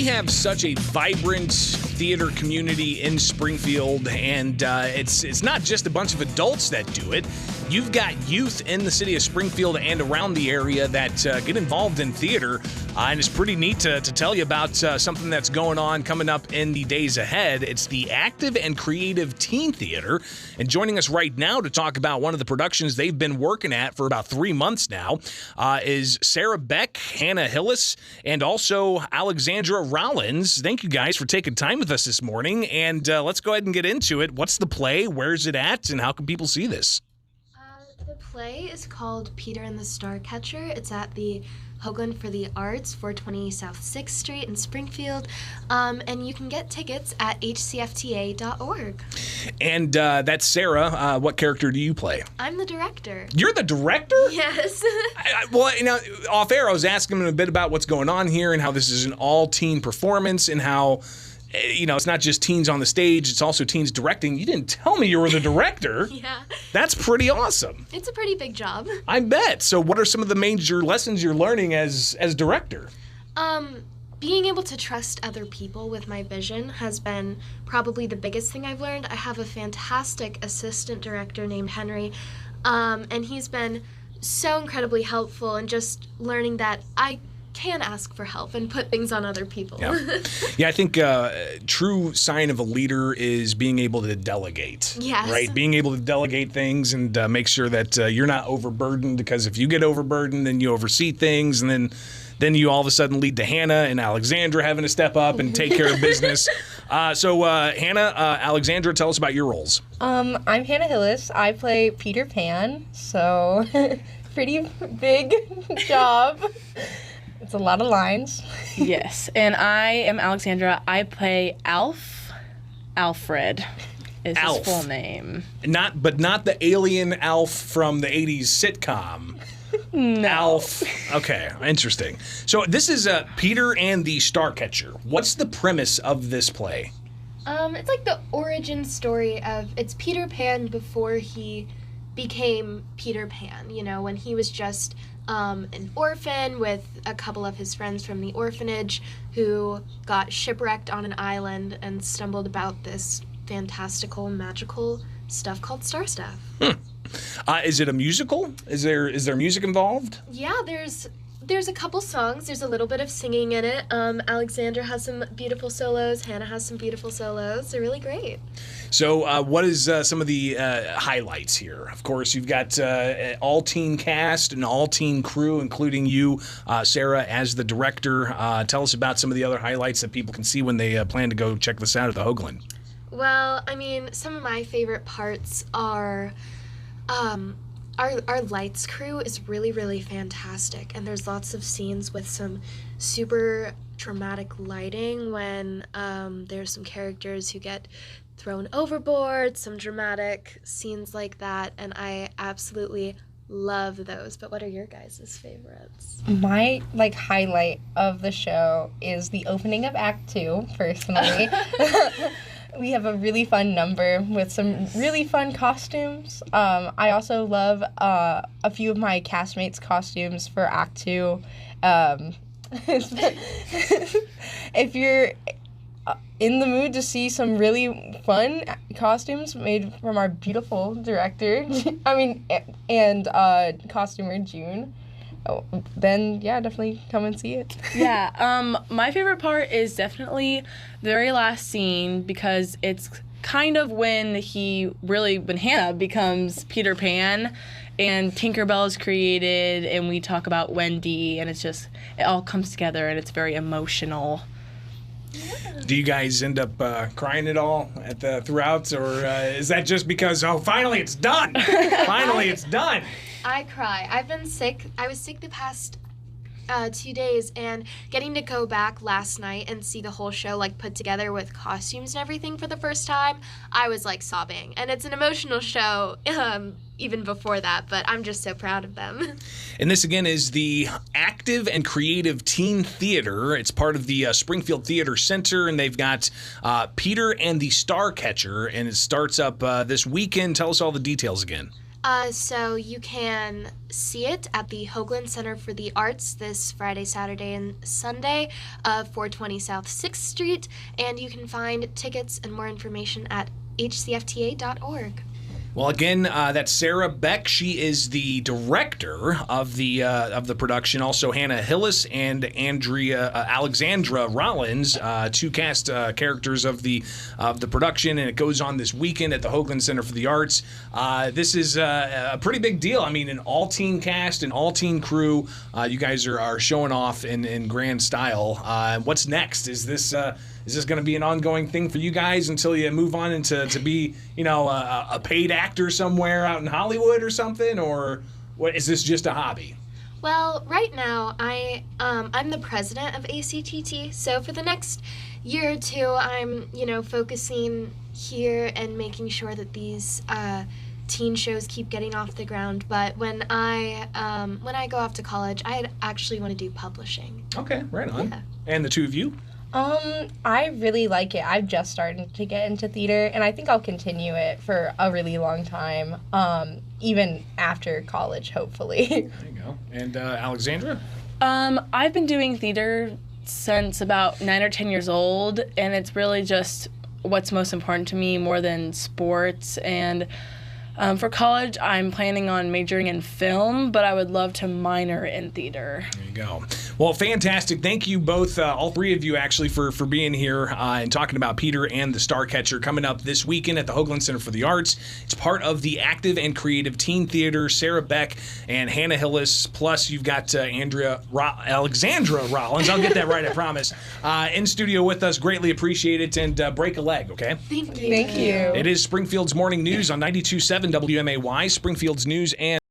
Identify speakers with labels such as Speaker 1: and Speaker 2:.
Speaker 1: We have such a vibrant theater community in Springfield, and it's not just a bunch of adults that do it. You've got youth in the city of Springfield and around the area that get involved in theater, and it's pretty neat to tell you about something that's going on coming up in the days ahead. It's the Active and Creative Teen Theater, and joining us right now to talk about one of the productions they've been working at for about 3 months now is Sarah Beck, Hannah Hillis, and also Alexandra Rollins. Thank you guys for taking time with us this morning, and let's go ahead and get into it. What's the play? Where's it at? And how can people see this?
Speaker 2: The play is called Peter and the Starcatcher. It's at the Hoogland for the Arts, 420 South 6th Street in Springfield, and you can get tickets at hcfta.org.
Speaker 1: And that's Sarah. What character do you play?
Speaker 2: I'm the director.
Speaker 1: You're the director?
Speaker 2: Yes.
Speaker 1: Well, you know, off air, I was asking him a bit about what's going on here and how this is an all-teen performance and how, you know, it's not just teens on the stage, it's also teens directing. You didn't tell me you were the director.
Speaker 2: Yeah.
Speaker 1: That's pretty awesome.
Speaker 2: It's a pretty big job.
Speaker 1: I bet. So what are some of the major lessons you're learning as director?
Speaker 2: Being able to trust other people with my vision has been probably the biggest thing I've learned. I have a fantastic assistant director named Henry, and he's been so incredibly helpful in just learning that I can ask for help and put things on other people.
Speaker 1: Yeah, I think true sign of a leader is being able to delegate.
Speaker 2: Yes.
Speaker 1: Right? Being able to delegate things and make sure that you're not overburdened, because if you get overburdened, then you oversee things, and then you all of a sudden lead to Hannah and Alexandra having to step up and take care of business. So Hannah, Alexandra, tell us about your roles.
Speaker 3: I'm Hannah Hillis. I play Peter Pan, so pretty big job. It's a lot of lines.
Speaker 4: Yes, and I am Alexandra. I play Alfred is
Speaker 1: Alf.
Speaker 4: his full name.
Speaker 1: But not the alien Alf from the 80s sitcom.
Speaker 4: No.
Speaker 1: Alf. Okay, interesting. So this is Peter and the Starcatcher. What's the premise of this play?
Speaker 2: It's like the origin story of, it's Peter Pan before he became Peter Pan, you know, when he was just an orphan with a couple of his friends from the orphanage who got shipwrecked on an island and stumbled about this fantastical, magical stuff called Star Staff.
Speaker 1: Is it a musical? Is there music involved?
Speaker 2: Yeah, there's a couple songs. There's a little bit of singing in it. Alexandra has some beautiful solos. Hannah has some beautiful solos. They're really great.
Speaker 1: So what is some of the highlights here? Of course, you've got all-teen cast and all-teen crew, including you, Sarah, as the director. Tell us about some of the other highlights that people can see when they plan to go check this out at the Hoogland.
Speaker 2: Well, I mean, some of my favorite parts are our lights crew is really, really fantastic, and there's lots of scenes with some super dramatic lighting when there's some characters who get thrown overboard, some dramatic scenes like that, and I absolutely love those. But what are your guys' favorites?
Speaker 3: My highlight of the show is the opening of Act 2, personally. We have a really fun number with some really fun costumes. I also love a few of my castmates' costumes for Act 2. If you're in the mood to see some really fun costumes made from our beautiful director, and costumer June, then yeah, definitely come and see it.
Speaker 4: Yeah, my favorite part is definitely the very last scene, because it's kind of when Hannah becomes Peter Pan and Tinkerbell is created and we talk about Wendy, and it all comes together and it's very emotional.
Speaker 2: Yeah.
Speaker 1: Do you guys end up crying at all throughout, or is that just because, finally it's done? Finally it's done.
Speaker 2: I cry. I've been sick. I was sick the past 2 days, and getting to go back last night and see the whole show put together with costumes and everything for the first time, I was sobbing. And it's an emotional show even before that, but I'm just so proud of them.
Speaker 1: And this again is the Active and Creative Teen Theater. It's part of the Springfield Theater Center, and they've got Peter and the Starcatcher, and it starts up this weekend. Tell us all the details again.
Speaker 2: So you can see it at the Hoogland Center for the Arts this Friday, Saturday, and Sunday, 420 South 6th Street, and you can find tickets and more information at hcfta.org.
Speaker 1: Well, again, that's Sarah Beck. She is the director of the production. Also, Hannah Hillis and Alexandra Rollins, two cast characters of the production, and it goes on this weekend at the Hoogland Center for the Arts. This is a pretty big deal. I mean, an all-teen cast, an all-teen crew. You guys are showing off in grand style. What's next? Is this going to be an ongoing thing for you guys until you move on into to be, a paid actor somewhere out in Hollywood or something, or what? Is this just a hobby?
Speaker 2: Well, right now I'm the president of ACTT, so for the next year or two, I'm focusing here and making sure that these teen shows keep getting off the ground. But when I go off to college, I actually want to do publishing.
Speaker 1: Okay, right on.
Speaker 2: Yeah.
Speaker 1: And the two of you?
Speaker 3: I really like it. I've just started to get into theater, and I think I'll continue it for a really long time, even after college, hopefully.
Speaker 1: There you go. And Alexandra?
Speaker 4: I've been doing theater since about 9 or 10 years old, and it's really just what's most important to me more than sports. And for college, I'm planning on majoring in film, but I would love to minor in theater.
Speaker 1: There you go. Well, fantastic. Thank you both, all three of you, actually, for being here and talking about Peter and the Starcatcher coming up this weekend at the Hoogland Center for the Arts. It's part of the Active and Creative Teen Theater. Sarah Beck and Hannah Hillis, plus you've got Alexandra Rollins. I'll get that right, I promise. In studio with us. Greatly appreciate it. And break a leg, okay?
Speaker 2: Thank you.
Speaker 3: Thank you.
Speaker 1: It is Springfield's Morning News on 92.7 WMAY, Springfield's News and